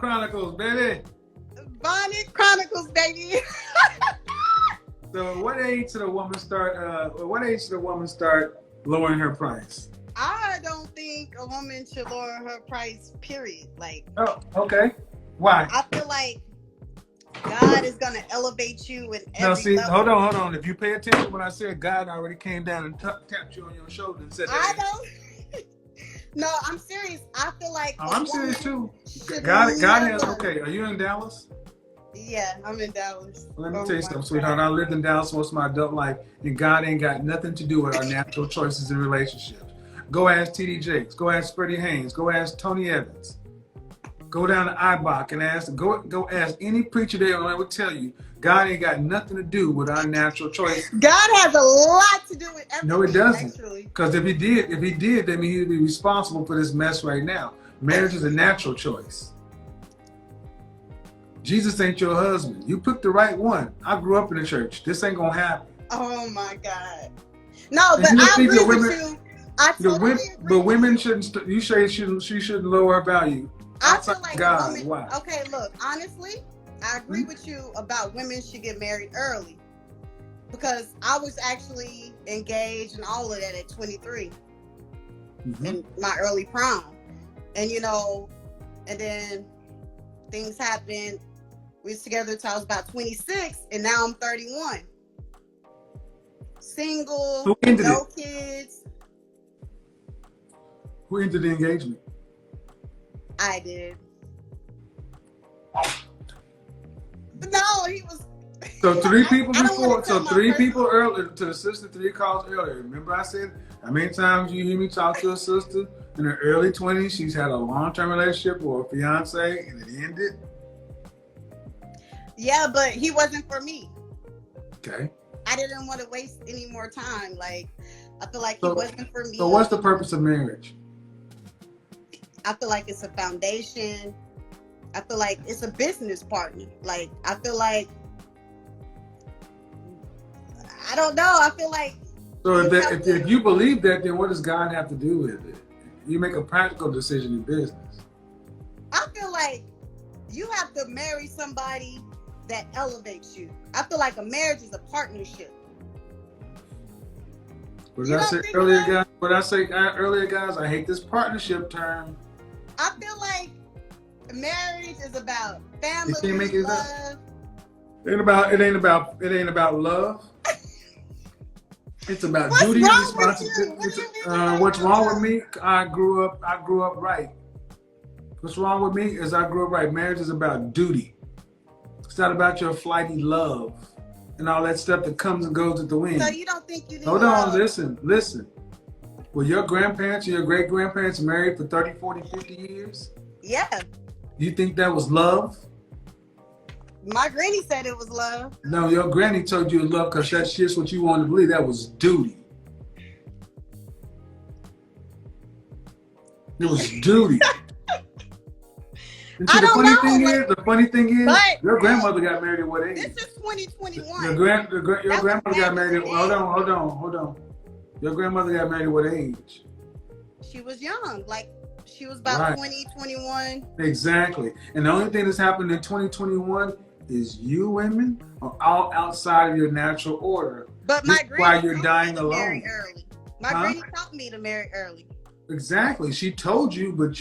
Chronicles, baby. Bonnet Chronicles, baby. So, what age should a woman start? What age should a woman start lowering her price? I don't think a woman should lower her price. Period. Like, Oh, okay. Why? I feel like God is gonna elevate you in Now, every see, level. hold on. If you pay attention when I said God already came down and tapped you on your shoulder and said I that. don't. No, I'm serious. I feel like I'm serious too. should God never- has, okay, are you in Dallas? Yeah, I'm in Dallas. Let me Oh tell you my something, God. sweetheart. I lived in Dallas most of my adult life, and God ain't got nothing to do with our natural choices in relationships. Go ask T.D. Jakes. Go ask Freddie Haynes. Go ask Tony Evans. Go down to IBOC and go ask any preacher there, and I will tell you, God ain't got nothing to do with our natural choice. God has a lot to do with everything. No, it doesn't. Actually. Because if he did, then he'd be responsible for this mess right now. Marriage is a natural choice. Jesus ain't your husband. You picked the right one. I grew up in the church. This ain't gonna happen. Oh my God. No, but I agree with you. I totally agree. But women shouldn't. You say she shouldn't lower her value. I feel like God, women. why? Okay, look. Honestly, I agree with you about women should get married early, because I was actually engaged and all of that at 23 in my early prime, and and then things happened. We was together till I was about 26, and now I'm 31. Single, no kids. Who ended the engagement? I did. No, he was. So 3 people I don't wanna before. So tell my 3 personal- people earlier to the sister. 3 calls earlier. Remember I said how many times you hear me talk to a sister in her early 20s? She's had a long-term relationship or a fiance, and it ended. Yeah, but he wasn't for me. Okay. I didn't want to waste any more time. Like, I feel like he wasn't for me. So what's the purpose of marriage? I feel like it's a foundation. I feel like it's a business partner. Like, I feel like, I don't know. I feel like. So if you believe that, then what does God have to do with it? You make a practical decision in business. I feel like you have to marry somebody that elevates you. I feel like a marriage is a partnership. What did I say earlier, guys? What did I say earlier, guys? I hate this partnership term. I feel like marriage is about family, You can't make it love. up. It ain't about love. It's about duty and responsibility. What's wrong with me? I grew up right. What's wrong with me is I grew up right. Marriage is about duty. It's not about your flighty love and all that stuff that comes and goes with the wind. So you don't think you need Hold love? on, listen. Were your grandparents or your great-grandparents married for 30, 40, 50 years? Yeah. You think that was love? My granny said it was love. No, your granny told you it was love because that's just what you wanted to believe. That was duty. It was duty. And see, the funny thing is, your grandmother got married at what age? This is 2021. Your grandmother got married at, hold on. Your grandmother got married at what age? She was young, like she was about 20, 21. Exactly. And the only thing that's happened in 2021 is you women are all outside of your natural order. But my granny while you're dying alone. Early. My granny taught me to marry early. Exactly. She told you, but but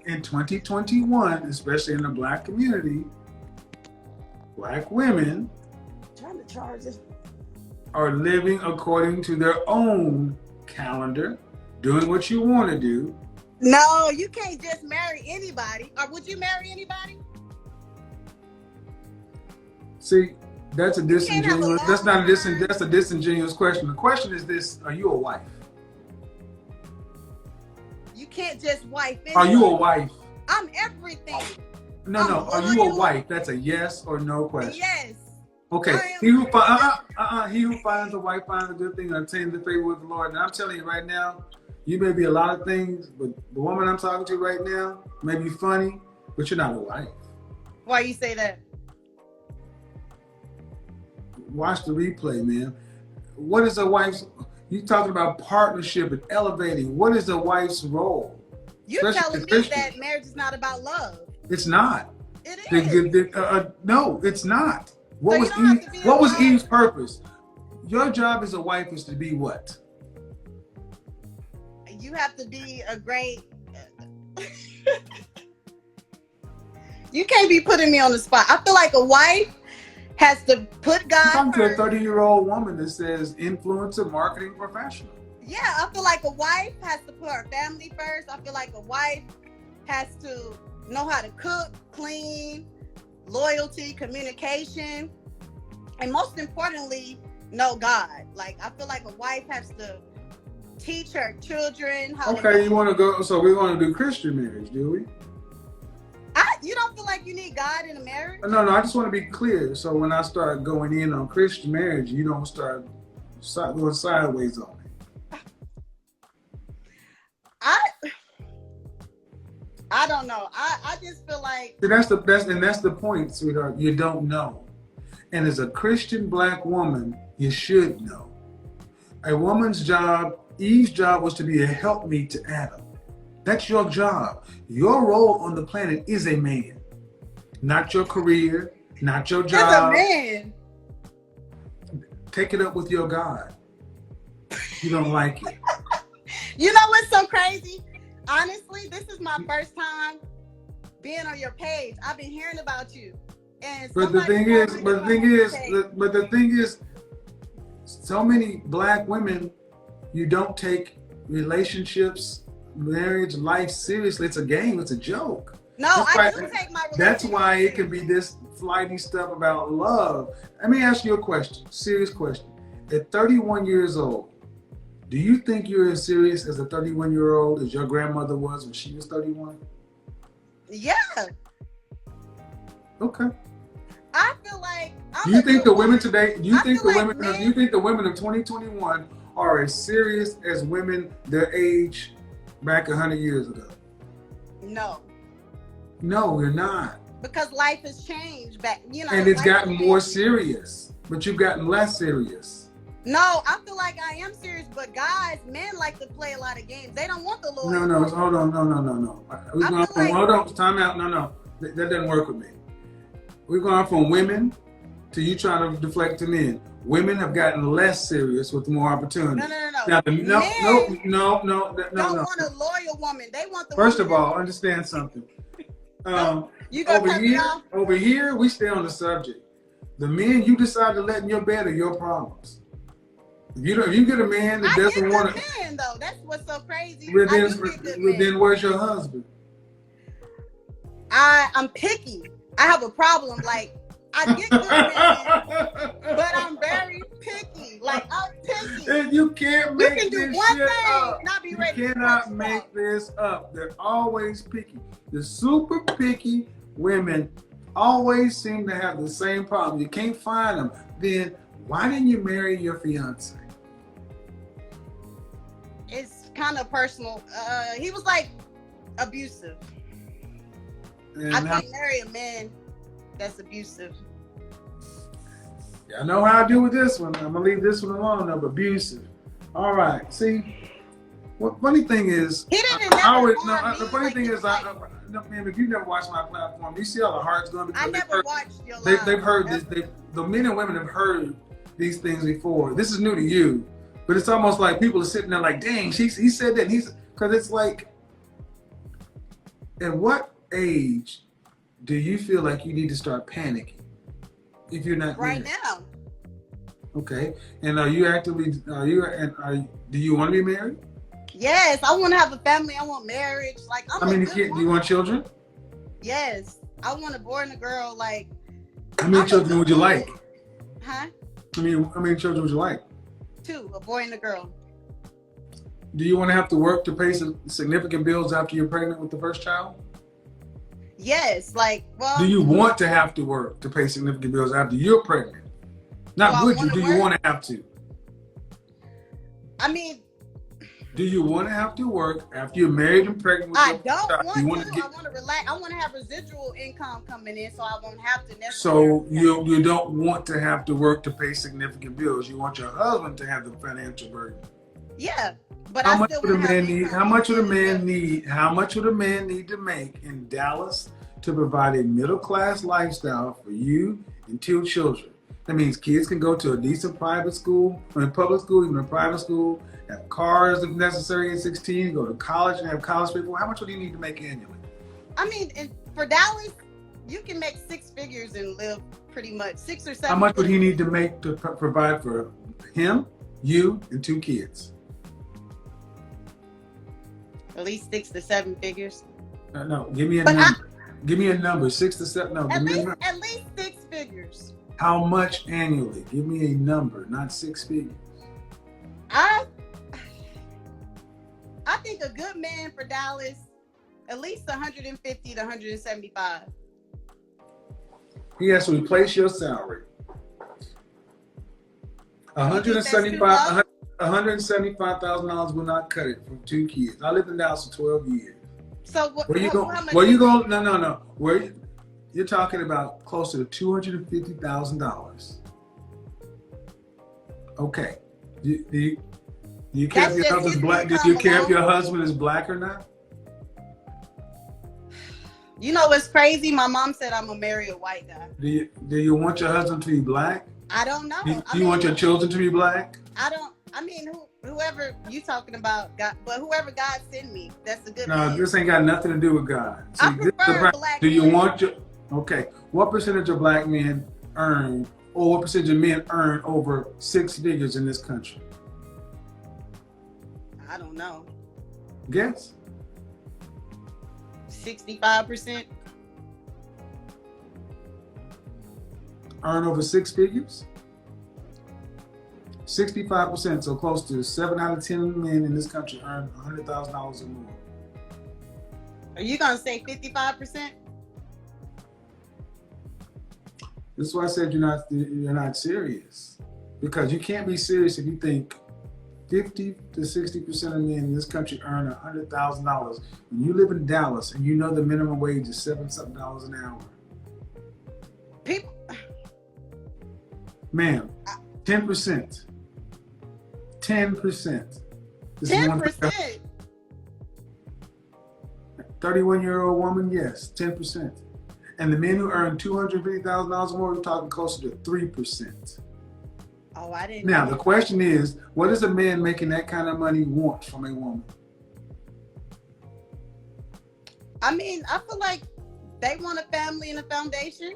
in 2021, especially in the Black community, Black women are living according to their own calendar, doing what you want to do. No, you can't just marry anybody. Or would you marry anybody? See, that's a disingenuous. That's not a That's a disingenuous question. The question is this: are you a wife? You can't just wife anybody. Are you a wife? I'm everything. No. Are you a wife? That's a yes or no question. Yes. Okay. He who finds a wife finds a good thing and obtains the favor of the Lord. And I'm telling you right now, you may be a lot of things, but the woman I'm talking to right now may be funny, but you're not a wife. Why you say that? Watch the replay, man. What is a wife's? You talking about partnership and elevating. What is a wife's role? You're especially telling the me Christian. that marriage is not about love. It's not. It is. No, it's not. What So was you don't have to be What was involved. Eve's purpose? Your job as a wife is to be what? You have to be a great. You can't be putting me on the spot. I feel like a wife has to put God Come to a first. 30-year-old woman that says influencer marketing professional. Yeah, I feel like a wife has to put her family first. I feel like a wife has to know how to cook, clean, loyalty, communication, and most importantly, know God. Like, I feel like a wife has to teach her children how to. Okay, you want to go? So we want to do Christian marriage, do we? You don't feel like you need God in a marriage? No. I just want to be clear. So when I start going in on Christian marriage, you don't start going sideways on me. I don't know. I just feel like That's the point, sweetheart. You don't know. And as a Christian black woman, you should know. A woman's job, Eve's job, was to be a helpmeet to Adam. That's your job. Your role on the planet is a man. Not your career, not your job. as a man. Take it up with your God. You don't like it. You know what's so crazy? Honestly, this is my first time being on your page. I've been hearing about you. And But the thing is, so many black women, you don't take relationships, marriage, life seriously. It's a game. It's a joke. No, I do take my relationship. That's why it can be this flighty stuff about love. Let me ask you a question, serious question. At 31 years old, do you think you're as serious as a 31-year-old as your grandmother was when she was 31? Yeah. Okay. I feel like Do you think the women today? Do you I think feel the like women? men- Do you think the women of 2021 are as serious as women their age back 100 years ago? no, No, we're not. because life has changed back. You know, And it's life gotten has more changed. serious, but you've gotten less serious. No, I feel like I am serious, but guys, men like to play a lot of games. They don't want the Lord. No. Hold on. No. We're I going feel from like- hold on. Time out. No. That doesn't work with me. We're going from women to you trying to deflect to men. Women have gotten less serious with more opportunity. No. Now, Men no. don't want a loyal woman. They want the First woman of all, understand something. you gonna cut me off? Over here, we stay on the subject. The men you decide to let in your bed are your problems. If you get a man that I doesn't get want good to, men though. That's what's so crazy. well, I do get good men. then where's your husband? I'm picky. I have a problem. Like, I get good men, but I'm very picky. Like, I'm picky. And you can't You make can do this one shit thing, up. not be You ready to cannot fuck make stuff. this up. They're always picky. The super picky women always seem to have the same problem. You can't find them. Then why didn't you marry your fiance? It's kind of personal. He was like abusive. And I now, can't marry a man that's abusive. I know how I do with this one. I'm gonna leave this one alone. Of abusive. All right. See, what funny thing is, He didn't the never harm me. funny Like, thing it's is, like- man, if you never watched my platform, you see how the heart's going. I Because never watched your they've live. heard this. The men and women have heard these things before. This is new to you, but it's almost like people are sitting there like, dang, he said that. Because it's like, at what age do you feel like you need to start panicking if you're not Right married? now. Okay. And do you want to be married? Yes, I want to have a family. I want marriage. Like, I'm How a many good kids? Do woman. you want children? Yes, I want a boy and a girl. Like, How many I'm a children good would you woman. like? Huh? How many children would you like? 2, a boy and a girl. Do you want to have to work to pay some significant bills after you're pregnant with the first child? Yes, like, well. Do you want to have to work to pay significant bills after you're pregnant? Not Do I would you, wanna do you work? want to have to? I mean, Do you want to have to work after you're married and pregnant with I your don't child? want You to. want I want to relax. I want to have residual income coming in, so I won't have to necessarily. So you don't want to have to work to pay significant bills. You want your husband to have the financial burden. Yeah, but How I much still would a want to have man need? income How at much the would a end of the man day. need? How much would a man need to make in Dallas to provide a middle class lifestyle for you and two children? That means kids can go to a decent private school, I mean public school, even a private school, have cars if necessary at 16, go to college and have college people. How much would he need to make annually? I mean, for Dallas, you can make six figures and live pretty much six or How seven much would he figures. need to make to provide for him, you, and two kids? At least 6 to 7 figures. No, give me a But number. Give me a number. 6 to 7. No, give me a number. at least 6 figures. How much annually? Give me a number, not six figures. I think a good man for Dallas, at least 150 to 175. He has to replace your salary. $175,000 will not cut it from two kids. I lived in Dallas for 12 years. So Where you going? how much Where you going? No. You're talking about closer to $250,000. Okay. Do you care if your husband's black? Do you care if your husband is black or not? You know what's crazy? My mom said I'm gonna marry a white guy. Do you want your husband to be black? I don't know. Do you want your children to be black? I don't. I mean, whoever you talking about, God, but whoever God send me, that's a good. No, man. this ain't got nothing to do with God. See, I prefer black. Do you men. want your? Okay, what percentage of black men earn, or what percentage of men earn over six figures in this country? I don't know. Guess. 65%. Earn over six figures? 65%, so close to 7 out of 10 men in this country earn $100,000 or more. Are you gonna say 55%? This is why I said you're not serious, because you can't be serious if you think 50 to 60% of men in this country earn $100,000. When you live in Dallas and you know the minimum wage is $7-something an hour. People, ma'am, 10%. 10%. 10%. 31-year-old woman, yes, 10%. And the men who earn $250,000 more, we're talking closer to 3%. Oh, I didn't. Now, the question is, what does a man making that kind of money want from a woman? I mean, I feel like they want a family and a foundation.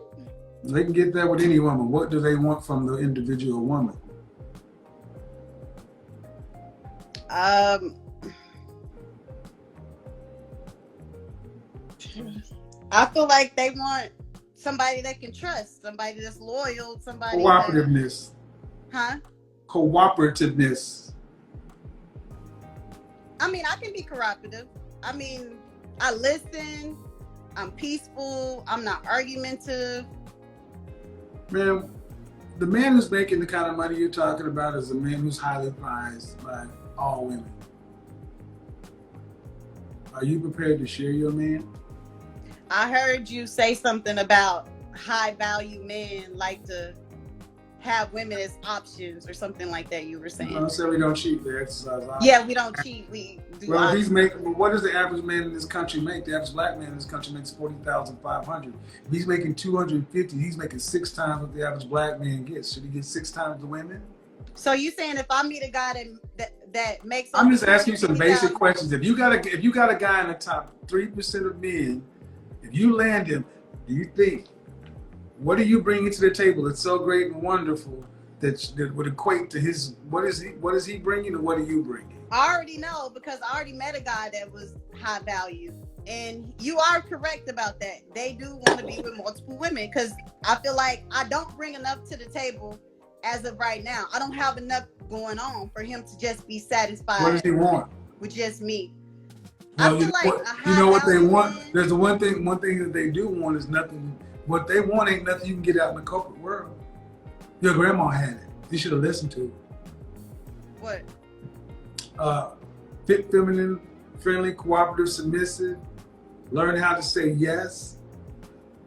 They can get that with any woman. What do they want from the individual woman? I feel like they want somebody they can trust, somebody that's loyal, somebody cooperativeness. Cooperativeness. I mean, I can be cooperative. I mean, I listen. I'm peaceful. I'm not argumentative. Man, the man who's making the kind of money you're talking about is a man who's highly prized by all women. Are you prepared to share your man? I heard you say something about high value men like to have women as options or something like that. You were saying. I said we don't cheat. We exercise. Yeah, we don't cheat. We do. Well, if he's making. What does the average man in this country make? The average black man in this country makes $40,500. If he's making $250, he's making 6 times what the average black man gets. Should he get 6 times the women? So you saying if I meet a guy that makes? I'm just asking you some basic questions. If you got a guy in the top 3% of men, if you land him, do you think? What are you bringing to the table that's so great and wonderful that would equate to his? What is he bringing, and what are you bringing? I already know, because I already met a guy that was high value, and you are correct about that. They do want to be with multiple women, because I feel like I don't bring enough to the table as of right now. I don't have enough going on for him to just be satisfied. What does he want? With just me. No, I feel like you know what they want. Man. There's one thing that they do want is nothing. What they want ain't nothing you can get out in the corporate world. Your grandma had it. You should have listened to it. What? Fit, feminine, friendly, cooperative, submissive. Learn how to say yes.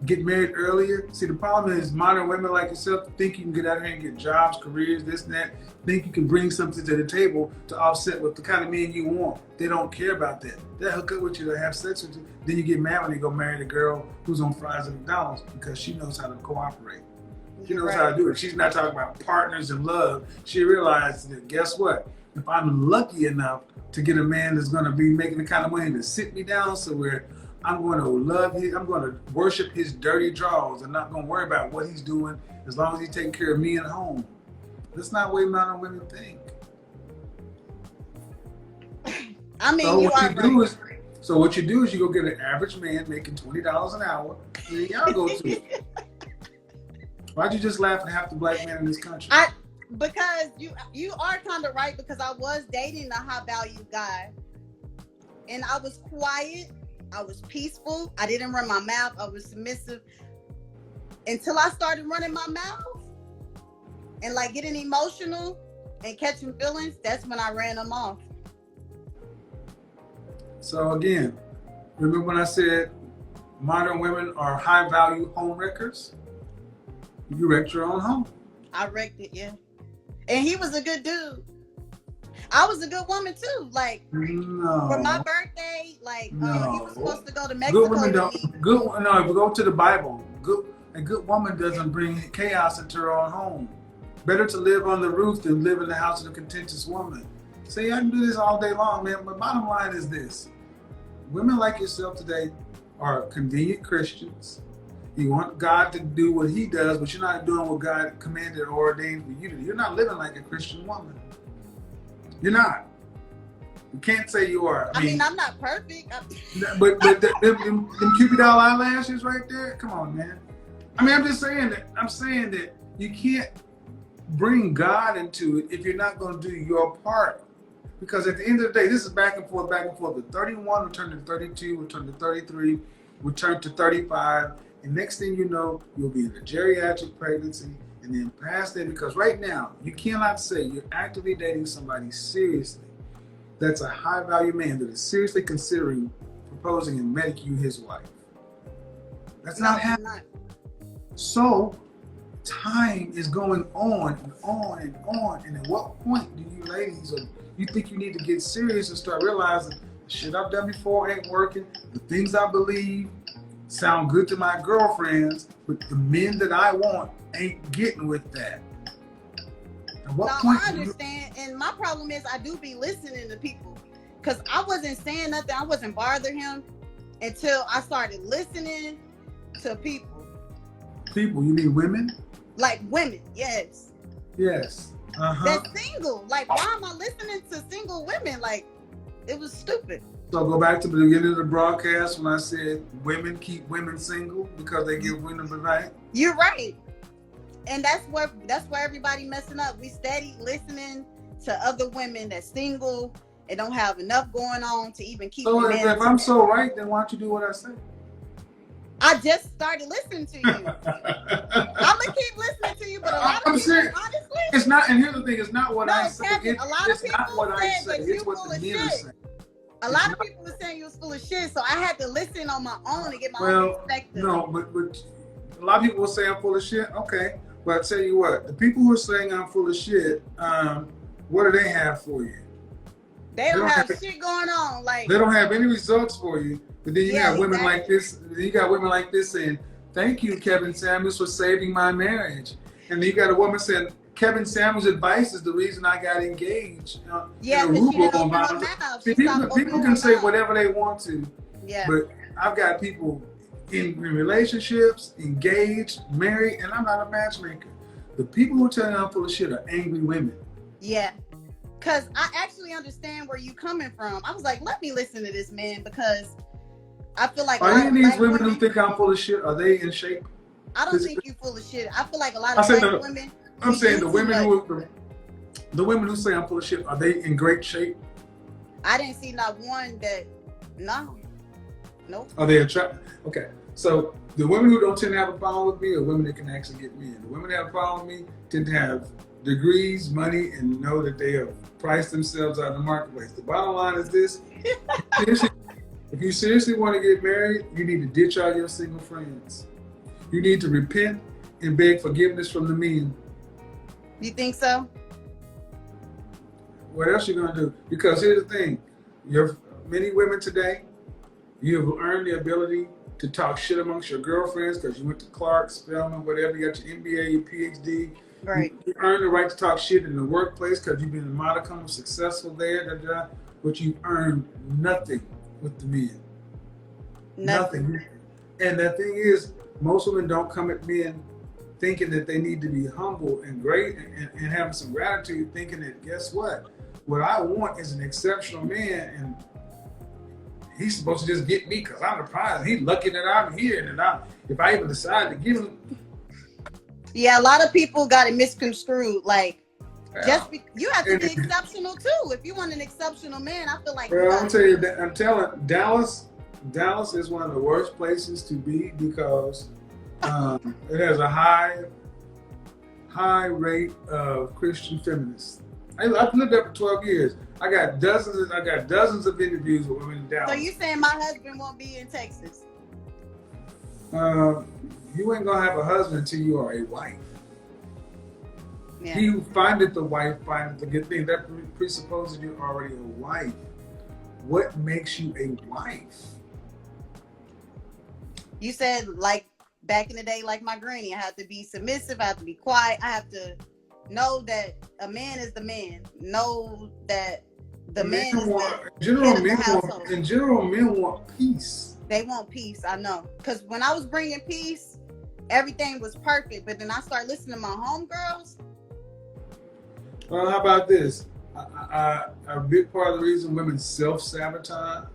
get married earlier. See, the problem is modern women like yourself think you can get out here and get jobs, careers, this and that. Think you can bring something to the table to offset with the kind of men you want. They don't care about that. They'll hook up with you, they'll have sex with you. Then you get mad when they go marry the girl who's on fries at McDonald's because she knows how to cooperate. She knows how to do it. She's not talking about partners and love. She realized that, guess what? If I'm lucky enough to get a man that's going to be making the kind of money to sit me down somewhere, I'm going to love him. I'm going to worship his dirty drawers. I'm not going to worry about what he's doing as long as he's taking care of me at home. That's not the way modern women think. I mean, you are right. So what you do is you go get an average man making $20 an hour, and then y'all go to it. Why'd you just laugh at half the black men in this country? Because you are kind of right, because I was dating a high value guy, and I was quiet, I was peaceful, I didn't run my mouth, I was submissive, until I started running my mouth and like getting emotional and catching feelings. That's when I ran them off. So again, remember when I said modern women are high value home wreckers? You wrecked your own home. I wrecked it, yeah. And he was a good dude. I was a good woman too. Like, no. For my birthday, like, no. He was supposed to go to Mexico. Good women don't. No, if we go to the Bible, a good woman doesn't bring chaos into her own home. Better to live on the roof than live in the house of a contentious woman. See, I can do this all day long, man. But bottom line is this: women like yourself today are convenient Christians. You want God to do what he does, but you're not doing what God commanded or ordained for you to do. You're not living like a Christian woman. You're not. You can't say you are. I mean, I'm not perfect. But them Cupid doll eyelashes right there, come on, man. I mean, I'm just saying that. I'm saying that you can't bring God into it if you're not going to do your part. Because at the end of the day, this is back and forth, back and forth. The 31 will turn to 32, will turn to 33, will turn to 35. And next thing you know, you'll be in a geriatric pregnancy, and then past that, because right now, you cannot say you're actively dating somebody seriously that's a high value man that is seriously considering proposing and make you his wife. That's not happening. So time is going on and on and on. And at what point do you ladies, or you think you need to get serious and start realizing the shit I've done before ain't working, the things I believe sound good to my girlfriends, but the men that I want ain't getting with that. At what point I understand, and my problem is I do be listening to people, because I wasn't saying nothing, I wasn't bothering him until I started listening to people. People, you mean women? Like women, yes. Yes. That's single. Like, why am I listening to single women? Like, it was stupid. So go back to the beginning of the broadcast when I said women keep women single because they give women the right. You're right. And that's where everybody messing up. We steady listening to other women that's single and don't have enough going on to even keep. So if I'm so right, then why don't you do what I say? I just started listening to you. I'm gonna keep listening to you, but a lot of people, serious. Honestly, it's not. And here's the thing: it's not what I say. Kevin, a lot of people not what I say. that It's what the men are saying. A lot of people were saying you was full of shit, so I had to listen on my own and get my own perspective. No, but a lot of people will say I'm full of shit. Okay, but I tell you what, the people who are saying I'm full of shit, what do they have for you? They don't have shit going on. Like, they don't have any results for you. But then you have women like this. You got women like this saying, "Thank you, Kevin Samuels, for saving my marriage." And then you got a woman saying, "Kevin Samuels' advice is the reason I got engaged." People can say whatever they want to. Yeah. But I've got people in relationships, engaged, married, and I'm not a matchmaker. The people who tell you I'm full of shit are angry women. Yeah. Because I actually understand where you're coming from. I was like, let me listen to this man, because I feel like are any of these women who think I'm full of shit, are they in shape? I don't think you're full of shit. I feel like a lot of black women. I'm saying the women who say I'm full of shit, are they in great shape? I didn't see not one that. No. Nope. Are they attractive? Okay. So the women who don't tend to have a problem with me are women that can actually get me in. The women that have a problem with me tend to have degrees, money, and know that they have priced themselves out of the marketplace. The bottom line is this: if you seriously want to get married, you need to ditch all your single friends. You need to repent and beg forgiveness from the men. You think so? What else you gonna do? Because here's the thing, many women today, you have earned the ability to talk shit amongst your girlfriends because you went to Clark, Spelman, whatever, you got your MBA, your PhD. Right. You earned the right to talk shit in the workplace because you've been a modicum of successful there, but you earned nothing with the men. Nothing. And the thing is, most women don't come at men thinking that they need to be humble and great and having some gratitude, thinking that, guess what? What I want is an exceptional man, and he's supposed to just get me because I'm the prize. He's lucky that I'm here, and if I even decide to give him. Yeah, a lot of people got it misconstrued. Like, you have to be exceptional too. If you want an exceptional man, I feel like. Well, I'm telling you, Dallas is one of the worst places to be because it has a high rate of Christian feminists. I've lived there for 12 years. I got dozens of interviews with women in Dallas. So you saying my husband won't be in Texas? You ain't gonna have a husband until you are a wife. Yeah. He who findeth the wife findeth the good thing. That presupposes you're already a wife. What makes you a wife? You said, like back in the day, like my granny, I have to be submissive, I have to be quiet, I have to know that a man is the man. Know that the man is in general, men want peace. They want peace, I know. Because when I was bringing peace, everything was perfect. But then I started listening to my homegirls. Well, how about this? A big part of the reason women self-sabotage,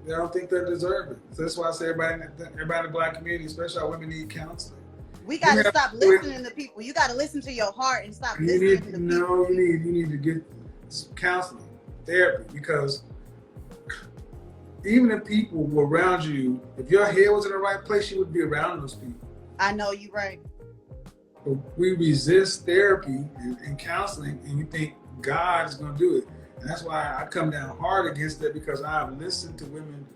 they don't think they deserve it. So that's why I say everybody in the Black community, especially our women, need counseling. We got to stop listening to people. You got to listen to your heart and stop listening to people. No, you need to get counseling, therapy, because even if people were around you, if your head was in the right place, you would be around those people. I know you're right. But we resist therapy and counseling, and we think God is going to do it. And that's why I come down hard against that, because I've listened to women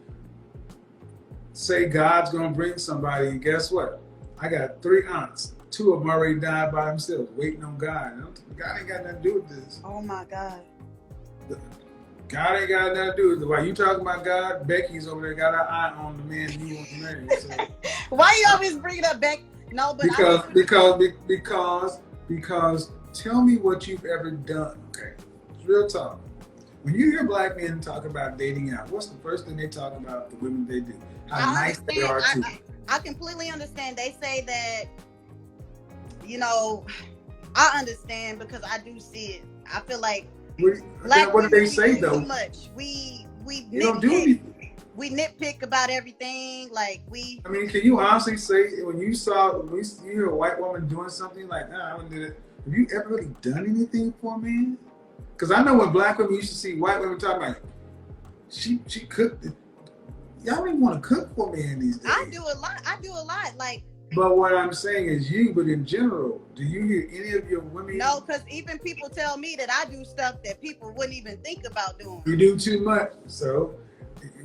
say God's going to bring somebody, and guess what? I got 3 aunts. 2 of them already died by themselves, waiting on God. God ain't got nothing to do with this. Oh my God. God ain't got nothing to do with it. While you talking about God, Becky's over there got her eye on the man you want to marry. So. Why you always bringing up Becky? No, but because tell me what you've ever done. Okay, it's real talk. When you hear Black men talk about dating out, what's the first thing they talk about? The women they do, how nice they are to. I completely understand. They say that, I understand because I do see it. I feel like Black what do they women, say do though? too much. We don't do anything. We nitpick about everything. Like I mean, can you honestly say when you hear a white woman doing something like, I wouldn't do it. Have you ever really done anything for a man? Because I know when Black women used to see white women talking about, she cooked. Y'all don't even want to cook for men these days. I do a lot. Like. But what I'm saying is but in general, do you hear any of your women? No, because even people tell me that I do stuff that people wouldn't even think about doing. You do too much. So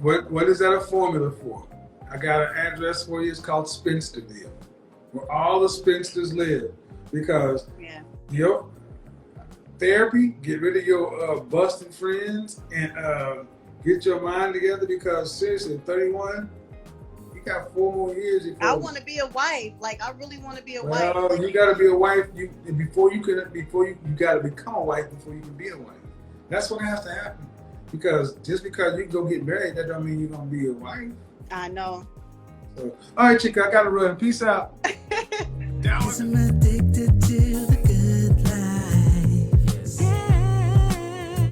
what is that a formula for? I got an address for you. It's called Spinsterdale, where all the spinsters live. Because your therapy, get rid of your busted friends and get your mind together, because seriously, 31, you got 4 more years. I want to be a wife. Like, I really want to be a wife. Well, you got to be a wife. You got to become a wife before you can be a wife. That's what has to happen. Because just because you go get married, that don't mean you're gonna be a wife. I know. So, all right, Chica, I gotta run. Peace out. I'm addicted to